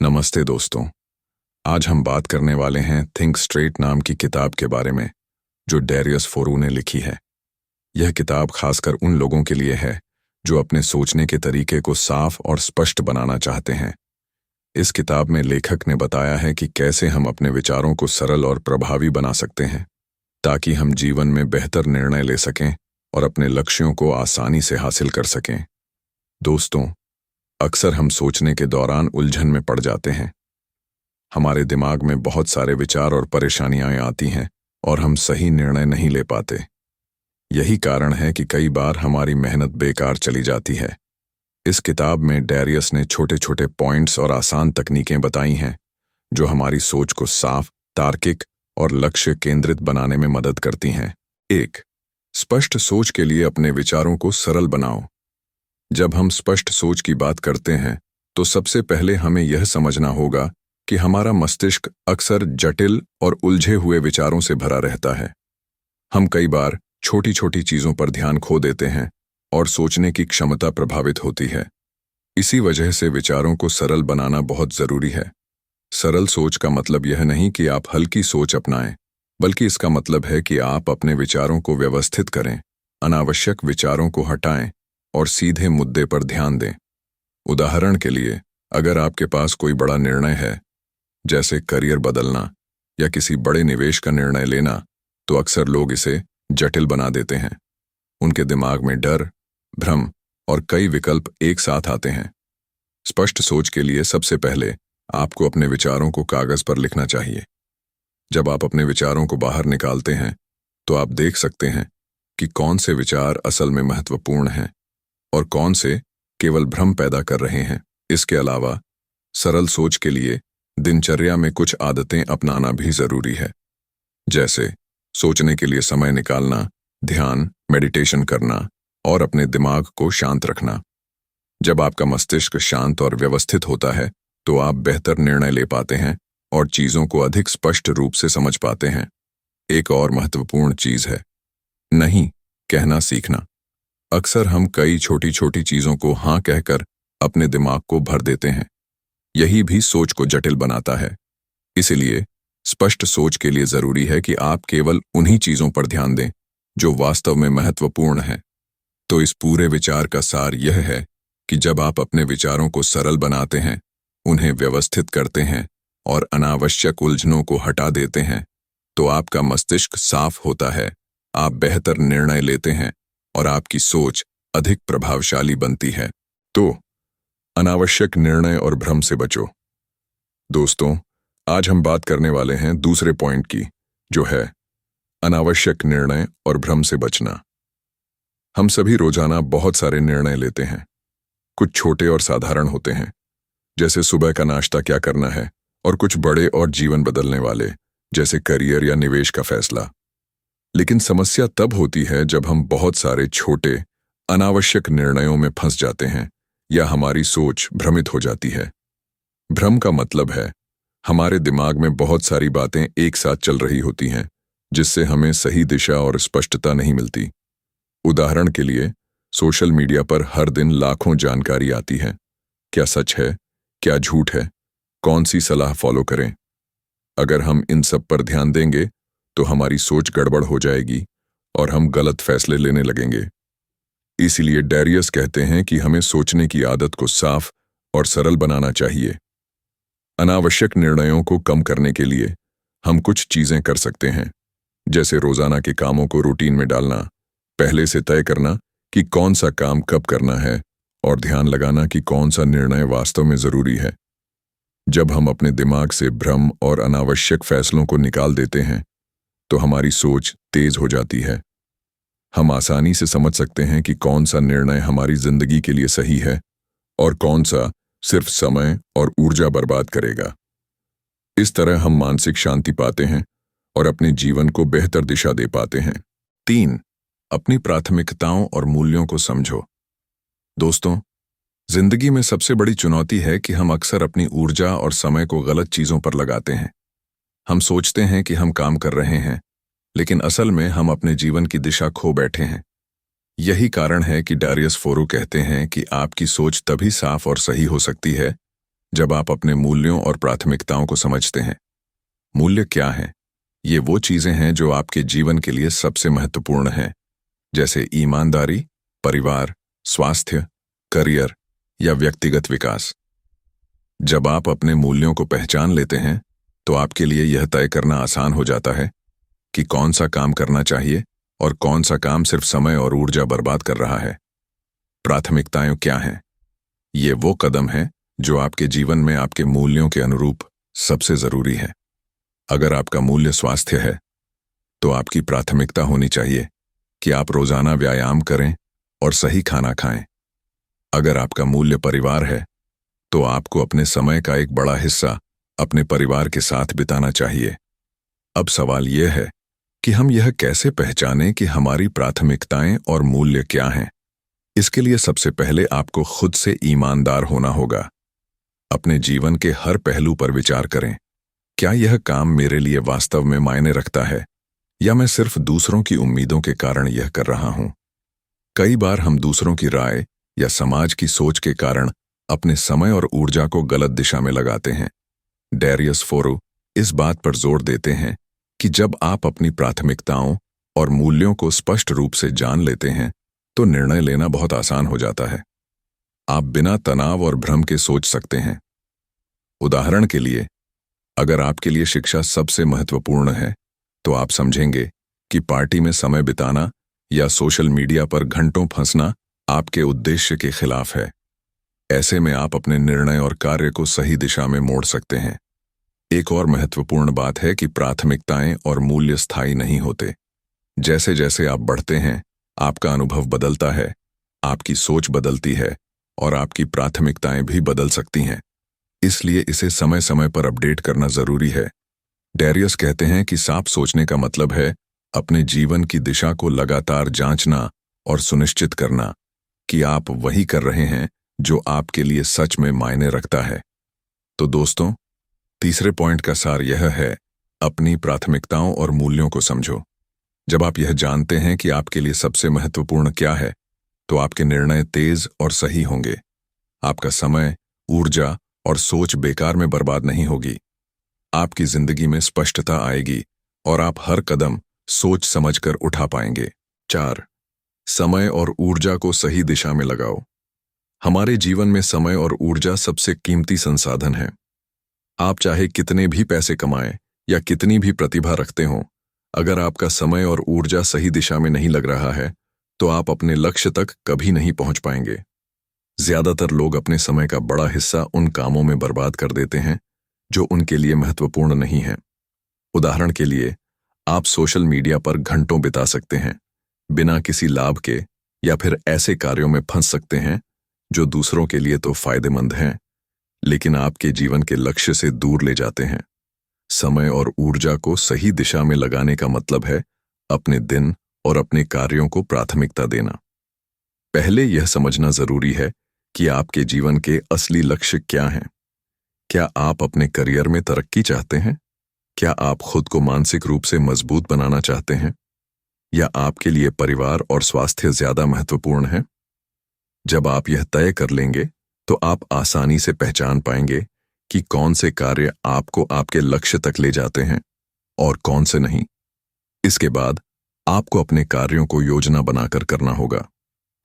नमस्ते दोस्तों। आज हम बात करने वाले हैं थिंक स्ट्रेट नाम की किताब के बारे में, जो डैरियस फोरू ने लिखी है। यह किताब खासकर उन लोगों के लिए है जो अपने सोचने के तरीके को साफ और स्पष्ट बनाना चाहते हैं। इस किताब में लेखक ने बताया है कि कैसे हम अपने विचारों को सरल और प्रभावी बना सकते हैं, ताकि हम जीवन में बेहतर निर्णय ले सकें और अपने लक्ष्यों को आसानी से हासिल कर सकें। दोस्तों, अक्सर हम सोचने के दौरान उलझन में पड़ जाते हैं। हमारे दिमाग में बहुत सारे विचार और परेशानियां आती हैं और हम सही निर्णय नहीं ले पाते। यही कारण है कि कई बार हमारी मेहनत बेकार चली जाती है। इस किताब में डैरियस ने छोटे छोटे पॉइंट्स और आसान तकनीकें बताई हैं जो हमारी सोच को साफ, तार्किक और लक्ष्य केंद्रित बनाने में मदद करती हैं। 1. स्पष्ट सोच के लिए अपने विचारों को सरल बनाओ। जब हम स्पष्ट सोच की बात करते हैं तो सबसे पहले हमें यह समझना होगा कि हमारा मस्तिष्क अक्सर जटिल और उलझे हुए विचारों से भरा रहता है। हम कई बार छोटी छोटी चीजों पर ध्यान खो देते हैं और सोचने की क्षमता प्रभावित होती है। इसी वजह से विचारों को सरल बनाना बहुत जरूरी है। सरल सोच का मतलब यह नहीं कि आप हल्की सोच अपनाएं, बल्कि इसका मतलब है कि आप अपने विचारों को व्यवस्थित करें, अनावश्यक विचारों को हटाएं और सीधे मुद्दे पर ध्यान दें। उदाहरण के लिए, अगर आपके पास कोई बड़ा निर्णय है, जैसे करियर बदलना या किसी बड़े निवेश का निर्णय लेना, तो अक्सर लोग इसे जटिल बना देते हैं। उनके दिमाग में डर, भ्रम और कई विकल्प एक साथ आते हैं। स्पष्ट सोच के लिए सबसे पहले आपको अपने विचारों को कागज पर लिखना चाहिए। जब आप अपने विचारों को बाहर निकालते हैं तो आप देख सकते हैं कि कौन से विचार असल में महत्वपूर्ण हैं और कौन से केवल भ्रम पैदा कर रहे हैं। इसके अलावा सरल सोच के लिए दिनचर्या में कुछ आदतें अपनाना भी जरूरी है, जैसे सोचने के लिए समय निकालना, ध्यान, मेडिटेशन करना और अपने दिमाग को शांत रखना। जब आपका मस्तिष्क शांत और व्यवस्थित होता है तो आप बेहतर निर्णय ले पाते हैं और चीजों को अधिक स्पष्ट रूप से समझ पाते हैं। एक और महत्वपूर्ण चीज है नहीं कहना सीखना। अक्सर हम कई छोटी छोटी चीजों को हाँ कहकर अपने दिमाग को भर देते हैं। यही भी सोच को जटिल बनाता है। इसलिए स्पष्ट सोच के लिए जरूरी है कि आप केवल उन्हीं चीजों पर ध्यान दें जो वास्तव में महत्वपूर्ण है। तो इस पूरे विचार का सार यह है कि जब आप अपने विचारों को सरल बनाते हैं, उन्हें व्यवस्थित करते हैं और अनावश्यक उलझनों को हटा देते हैं, तो आपका मस्तिष्क साफ होता है, आप बेहतर निर्णय लेते हैं और आपकी सोच अधिक प्रभावशाली बनती है। तो अनावश्यक निर्णय और भ्रम से बचो। दोस्तों, आज हम बात करने वाले हैं दूसरे पॉइंट की, जो है अनावश्यक निर्णय और भ्रम से बचना। हम सभी रोजाना बहुत सारे निर्णय लेते हैं। कुछ छोटे और साधारण होते हैं, जैसे सुबह का नाश्ता क्या करना है, और कुछ बड़े और जीवन बदलने वाले, जैसे करियर या निवेश का फैसला। लेकिन समस्या तब होती है जब हम बहुत सारे छोटे अनावश्यक निर्णयों में फंस जाते हैं या हमारी सोच भ्रमित हो जाती है। भ्रम का मतलब है हमारे दिमाग में बहुत सारी बातें एक साथ चल रही होती हैं, जिससे हमें सही दिशा और स्पष्टता नहीं मिलती। उदाहरण के लिए, सोशल मीडिया पर हर दिन लाखों जानकारी आती है। क्या सच है, क्या झूठ है, कौन सी सलाह फॉलो करें? अगर हम इन सब पर ध्यान देंगे तो हमारी सोच गड़बड़ हो जाएगी और हम गलत फैसले लेने लगेंगे। इसीलिए डैरियस कहते हैं कि हमें सोचने की आदत को साफ और सरल बनाना चाहिए। अनावश्यक निर्णयों को कम करने के लिए हम कुछ चीजें कर सकते हैं, जैसे रोजाना के कामों को रूटीन में डालना, पहले से तय करना कि कौन सा काम कब करना है और ध्यान लगाना कि कौन सा निर्णय वास्तव में जरूरी है। जब हम अपने दिमाग से भ्रम और अनावश्यक फैसलों को निकाल देते हैं तो हमारी सोच तेज हो जाती है। हम आसानी से समझ सकते हैं कि कौन सा निर्णय हमारी जिंदगी के लिए सही है और कौन सा सिर्फ समय और ऊर्जा बर्बाद करेगा। इस तरह हम मानसिक शांति पाते हैं और अपने जीवन को बेहतर दिशा दे पाते हैं। 3. अपनी प्राथमिकताओं और मूल्यों को समझो। दोस्तों, जिंदगी में सबसे बड़ी चुनौती है कि हम अक्सर अपनी ऊर्जा और समय को गलत चीजों पर लगाते हैं। हम सोचते हैं कि हम काम कर रहे हैं, लेकिन असल में हम अपने जीवन की दिशा खो बैठे हैं। यही कारण है कि डैरियस फोरू कहते हैं कि आपकी सोच तभी साफ और सही हो सकती है जब आप अपने मूल्यों और प्राथमिकताओं को समझते हैं। मूल्य क्या हैं? ये वो चीजें हैं जो आपके जीवन के लिए सबसे महत्वपूर्ण हैं, जैसे ईमानदारी, परिवार, स्वास्थ्य, करियर या व्यक्तिगत विकास। जब आप अपने मूल्यों को पहचान लेते हैं, तो आपके लिए यह तय करना आसान हो जाता है कि कौन सा काम करना चाहिए और कौन सा काम सिर्फ समय और ऊर्जा बर्बाद कर रहा है। प्राथमिकताएं क्या हैं? ये वो कदम हैं जो आपके जीवन में आपके मूल्यों के अनुरूप सबसे जरूरी है। अगर आपका मूल्य स्वास्थ्य है, तो आपकी प्राथमिकता होनी चाहिए कि आप रोजाना व्यायाम करें और सही खाना खाएं। अगर आपका मूल्य परिवार है, तो आपको अपने समय का एक बड़ा हिस्सा अपने परिवार के साथ बिताना चाहिए। अब सवाल यह है कि हम यह कैसे पहचानें कि हमारी प्राथमिकताएं और मूल्य क्या हैं। इसके लिए सबसे पहले आपको खुद से ईमानदार होना होगा। अपने जीवन के हर पहलू पर विचार करें। क्या यह काम मेरे लिए वास्तव में मायने रखता है, या मैं सिर्फ दूसरों की उम्मीदों के कारण यह कर रहा हूं? कई बार हम दूसरों की राय या समाज की सोच के कारण अपने समय और ऊर्जा को गलत दिशा में लगाते हैं। डैरियस फोरू इस बात पर जोर देते हैं कि जब आप अपनी प्राथमिकताओं और मूल्यों को स्पष्ट रूप से जान लेते हैं, तो निर्णय लेना बहुत आसान हो जाता है। आप बिना तनाव और भ्रम के सोच सकते हैं। उदाहरण के लिए, अगर आपके लिए शिक्षा सबसे महत्वपूर्ण है, तो आप समझेंगे कि पार्टी में समय बिताना या सोशल मीडिया पर घंटों फंसना आपके उद्देश्य के खिलाफ है। ऐसे में आप अपने निर्णय और कार्य को सही दिशा में मोड़ सकते हैं। एक और महत्वपूर्ण बात है कि प्राथमिकताएं और मूल्य स्थायी नहीं होते। जैसे जैसे आप बढ़ते हैं, आपका अनुभव बदलता है, आपकी सोच बदलती है और आपकी प्राथमिकताएं भी बदल सकती हैं। इसलिए इसे समय समय पर अपडेट करना जरूरी है। डैरियस कहते हैं कि साफ सोचने का मतलब है अपने जीवन की दिशा को लगातार जांचना और सुनिश्चित करना कि आप वही कर रहे हैं जो आपके लिए सच में मायने रखता है। तो दोस्तों, तीसरे पॉइंट का सार यह है, अपनी प्राथमिकताओं और मूल्यों को समझो। जब आप यह जानते हैं कि आपके लिए सबसे महत्वपूर्ण क्या है, तो आपके निर्णय तेज और सही होंगे। आपका समय, ऊर्जा और सोच बेकार में बर्बाद नहीं होगी। आपकी जिंदगी में स्पष्टता आएगी और आप हर कदम सोच समझकर उठा पाएंगे। 4. समय और ऊर्जा को सही दिशा में लगाओ। हमारे जीवन में समय और ऊर्जा सबसे कीमती संसाधन है। आप चाहे कितने भी पैसे कमाएं या कितनी भी प्रतिभा रखते हों, अगर आपका समय और ऊर्जा सही दिशा में नहीं लग रहा है, तो आप अपने लक्ष्य तक कभी नहीं पहुंच पाएंगे। ज्यादातर लोग अपने समय का बड़ा हिस्सा उन कामों में बर्बाद कर देते हैं जो उनके लिए महत्वपूर्ण नहीं है। उदाहरण के लिए, आप सोशल मीडिया पर घंटों बिता सकते हैं, बिना किसी लाभ के, या फिर ऐसे कार्यों में फंस सकते हैं जो दूसरों के लिए तो फायदेमंद हैं, लेकिन आपके जीवन के लक्ष्य से दूर ले जाते हैं। समय और ऊर्जा को सही दिशा में लगाने का मतलब है अपने दिन और अपने कार्यों को प्राथमिकता देना। पहले यह समझना जरूरी है कि आपके जीवन के असली लक्ष्य क्या हैं। क्या आप अपने करियर में तरक्की चाहते हैं? क्या आप खुद को मानसिक रूप से मजबूत बनाना चाहते हैं? या आपके लिए परिवार और स्वास्थ्य ज्यादा महत्वपूर्ण है? जब आप यह तय कर लेंगे, तो आप आसानी से पहचान पाएंगे कि कौन से कार्य आपको आपके लक्ष्य तक ले जाते हैं और कौन से नहीं। इसके बाद आपको अपने कार्यों को योजना बनाकर करना होगा।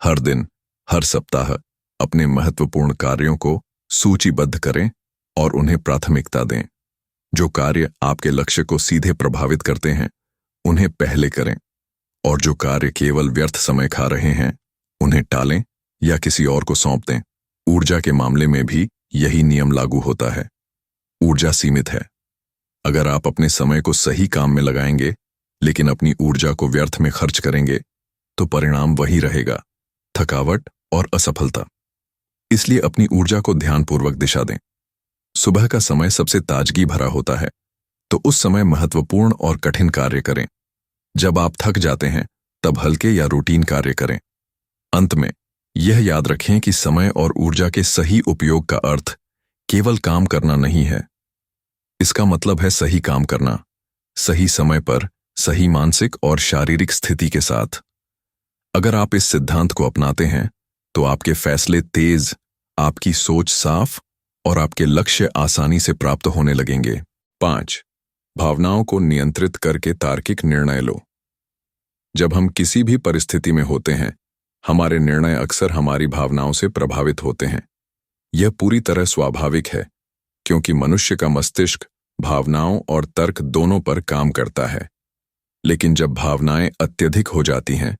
हर दिन, हर सप्ताह अपने महत्वपूर्ण कार्यों को सूचीबद्ध करें और उन्हें प्राथमिकता दें। जो कार्य आपके लक्ष्य को सीधे प्रभावित करते हैं, उन्हें पहले करें, और जो कार्य केवल व्यर्थ समय खा रहे हैं, उन्हें टालें या किसी और को सौंप दें। ऊर्जा के मामले में भी यही नियम लागू होता है। ऊर्जा सीमित है। अगर आप अपने समय को सही काम में लगाएंगे, लेकिन अपनी ऊर्जा को व्यर्थ में खर्च करेंगे, तो परिणाम वही रहेगा, थकावट और असफलता। इसलिए अपनी ऊर्जा को ध्यानपूर्वक दिशा दें। सुबह का समय सबसे ताजगी भरा होता है, तो उस समय महत्वपूर्ण और कठिन कार्य करें। जब आप थक जाते हैं, तब हल्के या रूटीन कार्य करें। अंत में यह याद रखें कि समय और ऊर्जा के सही उपयोग का अर्थ केवल काम करना नहीं है। इसका मतलब है सही काम करना, सही समय पर, सही मानसिक और शारीरिक स्थिति के साथ। अगर आप इस सिद्धांत को अपनाते हैं, तो आपके फैसले तेज, आपकी सोच साफ और आपके लक्ष्य आसानी से प्राप्त होने लगेंगे। 5. भावनाओं को नियंत्रित करके तार्किक निर्णय लो। जब हम किसी भी परिस्थिति में होते हैं, हमारे निर्णय अक्सर हमारी भावनाओं से प्रभावित होते हैं। यह पूरी तरह स्वाभाविक है, क्योंकि मनुष्य का मस्तिष्क भावनाओं और तर्क दोनों पर काम करता है। लेकिन जब भावनाएं अत्यधिक हो जाती हैं,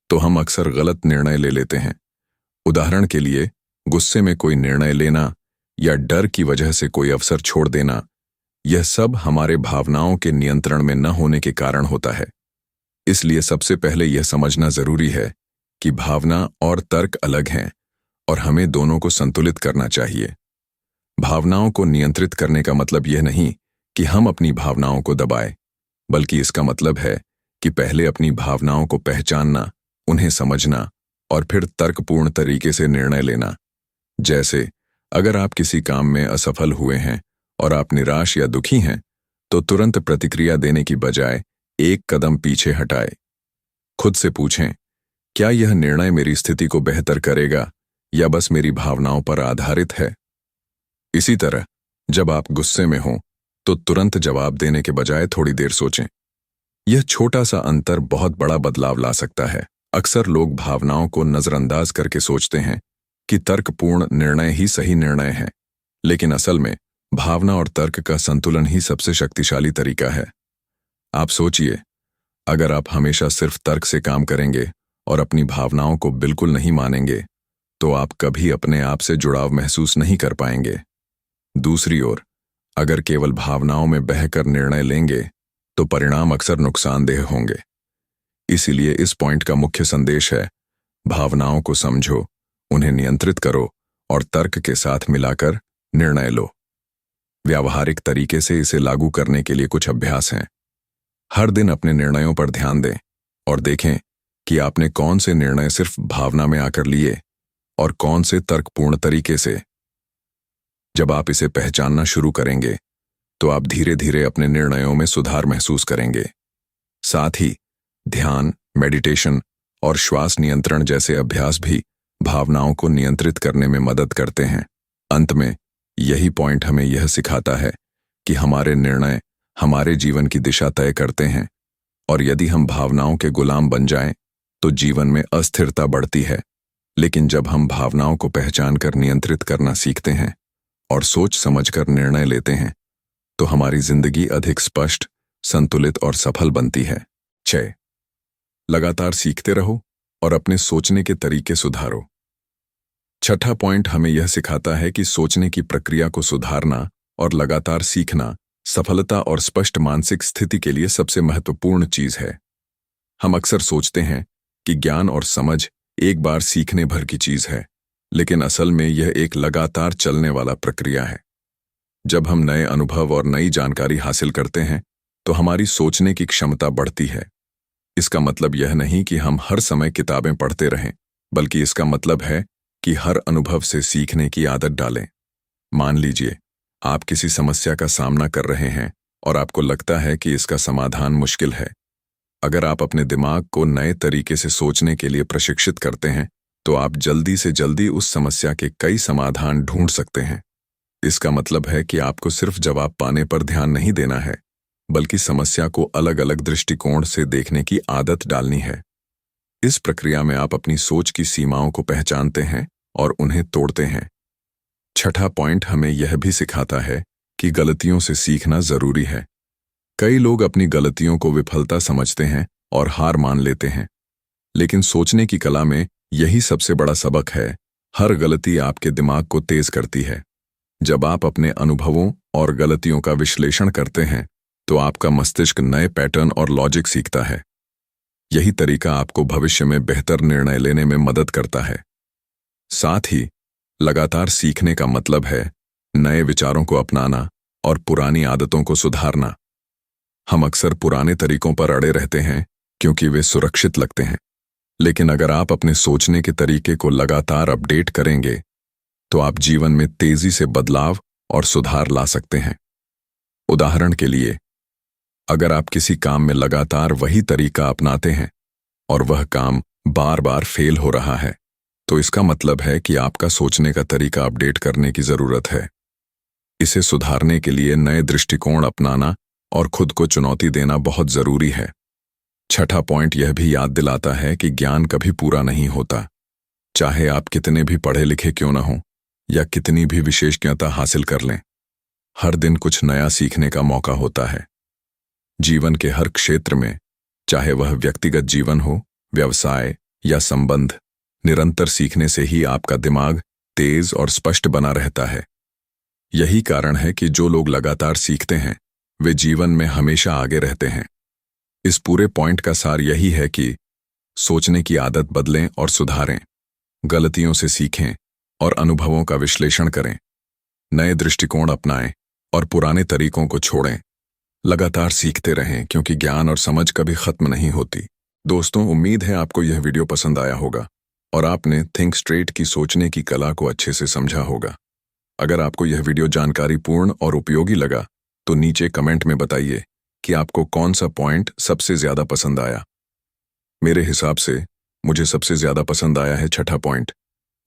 तो हम अक्सर गलत निर्णय ले लेते हैं। उदाहरण के लिए, गुस्से में कोई निर्णय लेना या डर की वजह से कोई अवसर छोड़ देना, यह सब हमारे भावनाओं के नियंत्रण में न होने के कारण होता है। इसलिए सबसे पहले यह समझना जरूरी है कि भावना और तर्क अलग हैं और हमें दोनों को संतुलित करना चाहिए। भावनाओं को नियंत्रित करने का मतलब यह नहीं कि हम अपनी भावनाओं को दबाएं, बल्कि इसका मतलब है कि पहले अपनी भावनाओं को पहचानना, उन्हें समझना और फिर तर्कपूर्ण तरीके से निर्णय लेना। जैसे, अगर आप किसी काम में असफल हुए हैं और आप निराश या दुखी हैं, तो तुरंत प्रतिक्रिया देने की बजाय एक कदम पीछे हटाएं। खुद से पूछें, क्या यह निर्णय मेरी स्थिति को बेहतर करेगा या बस मेरी भावनाओं पर आधारित है? इसी तरह, जब आप गुस्से में हों, तो तुरंत जवाब देने के बजाय थोड़ी देर सोचें। यह छोटा सा अंतर बहुत बड़ा बदलाव ला सकता है। अक्सर लोग भावनाओं को नजरअंदाज करके सोचते हैं कि तर्कपूर्ण निर्णय ही सही निर्णय है, लेकिन असल में भावना और तर्क का संतुलन ही सबसे शक्तिशाली तरीका है। आप सोचिए, अगर आप हमेशा सिर्फ तर्क से काम करेंगे और अपनी भावनाओं को बिल्कुल नहीं मानेंगे, तो आप कभी अपने आप से जुड़ाव महसूस नहीं कर पाएंगे। दूसरी ओर, अगर केवल भावनाओं में बहकर निर्णय लेंगे, तो परिणाम अक्सर नुकसानदेह होंगे। इसीलिए इस पॉइंट का मुख्य संदेश है, भावनाओं को समझो, उन्हें नियंत्रित करो और तर्क के साथ मिलाकर निर्णय लो। व्यावहारिक तरीके से इसे लागू करने के लिए कुछ अभ्यास हैं। हर दिन अपने निर्णयों पर ध्यान दें और देखें कि आपने कौन से निर्णय सिर्फ भावना में आकर लिए और कौन से तर्कपूर्ण तरीके से। जब आप इसे पहचानना शुरू करेंगे, तो आप धीरे धीरे अपने निर्णयों में सुधार महसूस करेंगे। साथ ही ध्यान, मेडिटेशन और श्वास नियंत्रण जैसे अभ्यास भी भावनाओं को नियंत्रित करने में मदद करते हैं। अंत में यही पॉइंट हमें यह सिखाता है कि हमारे निर्णय हमारे जीवन की दिशा तय करते हैं, और यदि हम भावनाओं के गुलाम बन जाएं, तो जीवन में अस्थिरता बढ़ती है। लेकिन जब हम भावनाओं को पहचानकर नियंत्रित करना सीखते हैं और सोच समझकर निर्णय लेते हैं, तो हमारी जिंदगी अधिक स्पष्ट, संतुलित और सफल बनती है। 6. लगातार सीखते रहो और अपने सोचने के तरीके सुधारो। छठा पॉइंट हमें यह सिखाता है कि सोचने की प्रक्रिया को सुधारना और लगातार सीखना सफलता और स्पष्ट मानसिक स्थिति के लिए सबसे महत्वपूर्ण चीज है। हम अक्सर सोचते हैं कि ज्ञान और समझ एक बार सीखने भर की चीज है, लेकिन असल में यह एक लगातार चलने वाला प्रक्रिया है। जब हम नए अनुभव और नई जानकारी हासिल करते हैं, तो हमारी सोचने की क्षमता बढ़ती है। इसका मतलब यह नहीं कि हम हर समय किताबें पढ़ते रहें, बल्कि इसका मतलब है कि हर अनुभव से सीखने की आदत डालें। मान लीजिए, आप किसी समस्या का सामना कर रहे हैं और आपको लगता है कि इसका समाधान मुश्किल है। अगर आप अपने दिमाग को नए तरीके से सोचने के लिए प्रशिक्षित करते हैं, तो आप जल्दी से जल्दी उस समस्या के कई समाधान ढूंढ सकते हैं। इसका मतलब है कि आपको सिर्फ जवाब पाने पर ध्यान नहीं देना है, बल्कि समस्या को अलग अलग दृष्टिकोण से देखने की आदत डालनी है। इस प्रक्रिया में आप अपनी सोच की सीमाओं को पहचानते हैं और उन्हें तोड़ते हैं। छठा पॉइंट हमें यह भी सिखाता है कि गलतियों से सीखना जरूरी है। कई लोग अपनी गलतियों को विफलता समझते हैं और हार मान लेते हैं, लेकिन सोचने की कला में यही सबसे बड़ा सबक है। हर गलती आपके दिमाग को तेज करती है। जब आप अपने अनुभवों और गलतियों का विश्लेषण करते हैं, तो आपका मस्तिष्क नए पैटर्न और लॉजिक सीखता है। यही तरीका आपको भविष्य में बेहतर निर्णय लेने में मदद करता है। साथ ही लगातार सीखने का मतलब है नए विचारों को अपनाना और पुरानी आदतों को सुधारना। हम अक्सर पुराने तरीकों पर अड़े रहते हैं क्योंकि वे सुरक्षित लगते हैं, लेकिन अगर आप अपने सोचने के तरीके को लगातार अपडेट करेंगे, तो आप जीवन में तेजी से बदलाव और सुधार ला सकते हैं। उदाहरण के लिए, अगर आप किसी काम में लगातार वही तरीका अपनाते हैं और वह काम बार बार फेल हो रहा है, तो इसका मतलब है कि आपका सोचने का तरीका अपडेट करने की जरूरत है। इसे सुधारने के लिए नए दृष्टिकोण अपनाना और खुद को चुनौती देना बहुत जरूरी है। छठा पॉइंट यह भी याद दिलाता है कि ज्ञान कभी पूरा नहीं होता। चाहे आप कितने भी पढ़े लिखे क्यों न हों या कितनी भी विशेषज्ञता हासिल कर लें, हर दिन कुछ नया सीखने का मौका होता है। जीवन के हर क्षेत्र में, चाहे वह व्यक्तिगत जीवन हो, व्यवसाय या संबंध, निरंतर सीखने से ही आपका दिमाग तेज और स्पष्ट बना रहता है। यही कारण है कि जो लोग लगातार सीखते हैं वे जीवन में हमेशा आगे रहते हैं। इस पूरे पॉइंट का सार यही है कि सोचने की आदत बदलें और सुधारें, गलतियों से सीखें और अनुभवों का विश्लेषण करें, नए दृष्टिकोण अपनाएं और पुराने तरीकों को छोड़ें। लगातार सीखते रहें क्योंकि ज्ञान और समझ कभी खत्म नहीं होती। दोस्तों, उम्मीद है आपको यह वीडियो पसंद आया होगा और आपने थिंक स्ट्रेट की सोचने की कला को अच्छे से समझा होगा। अगर आपको यह वीडियो जानकारीपूर्ण और उपयोगी लगा तो नीचे कमेंट में बताइए कि आपको कौन सा पॉइंट सबसे ज्यादा पसंद आया। मेरे हिसाब से मुझे सबसे ज्यादा पसंद आया है छठा पॉइंट,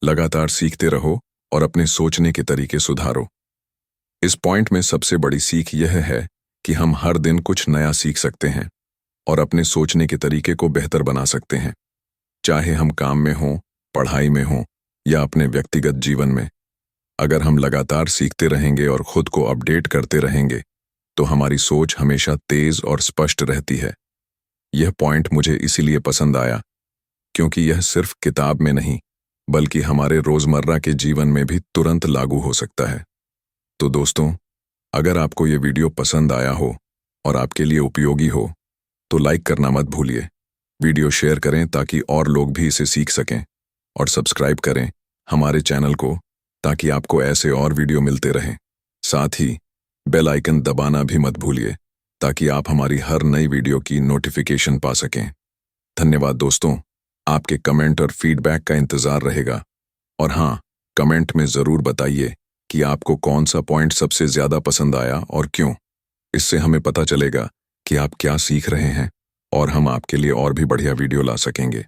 लगातार सीखते रहो और अपने सोचने के तरीके सुधारो। इस पॉइंट में सबसे बड़ी सीख यह है कि हम हर दिन कुछ नया सीख सकते हैं और अपने सोचने के तरीके को बेहतर बना सकते हैं, चाहे हम काम में हों, पढ़ाई में हों या अपने व्यक्तिगत जीवन में। अगर हम लगातार सीखते रहेंगे और खुद को अपडेट करते रहेंगे तो हमारी सोच हमेशा तेज और स्पष्ट रहती है। यह पॉइंट मुझे इसीलिए पसंद आया क्योंकि यह सिर्फ किताब में नहीं बल्कि हमारे रोजमर्रा के जीवन में भी तुरंत लागू हो सकता है। तो दोस्तों, अगर आपको यह वीडियो पसंद आया हो और आपके लिए उपयोगी हो तो लाइक करना मत भूलिए, वीडियो शेयर करें ताकि और लोग भी इसे सीख सकें, और सब्सक्राइब करें हमारे चैनल को ताकि आपको ऐसे और वीडियो मिलते रहें। साथ ही बेल आइकन दबाना भी मत भूलिए ताकि आप हमारी हर नई वीडियो की नोटिफिकेशन पा सकें। धन्यवाद दोस्तों, आपके कमेंट और फीडबैक का इंतजार रहेगा। और हाँ, कमेंट में ज़रूर बताइए कि आपको कौन सा पॉइंट सबसे ज़्यादा पसंद आया और क्यों। इससे हमें पता चलेगा कि आप क्या सीख रहे हैं और हम आपके लिए और भी बढ़िया वीडियो ला सकेंगे।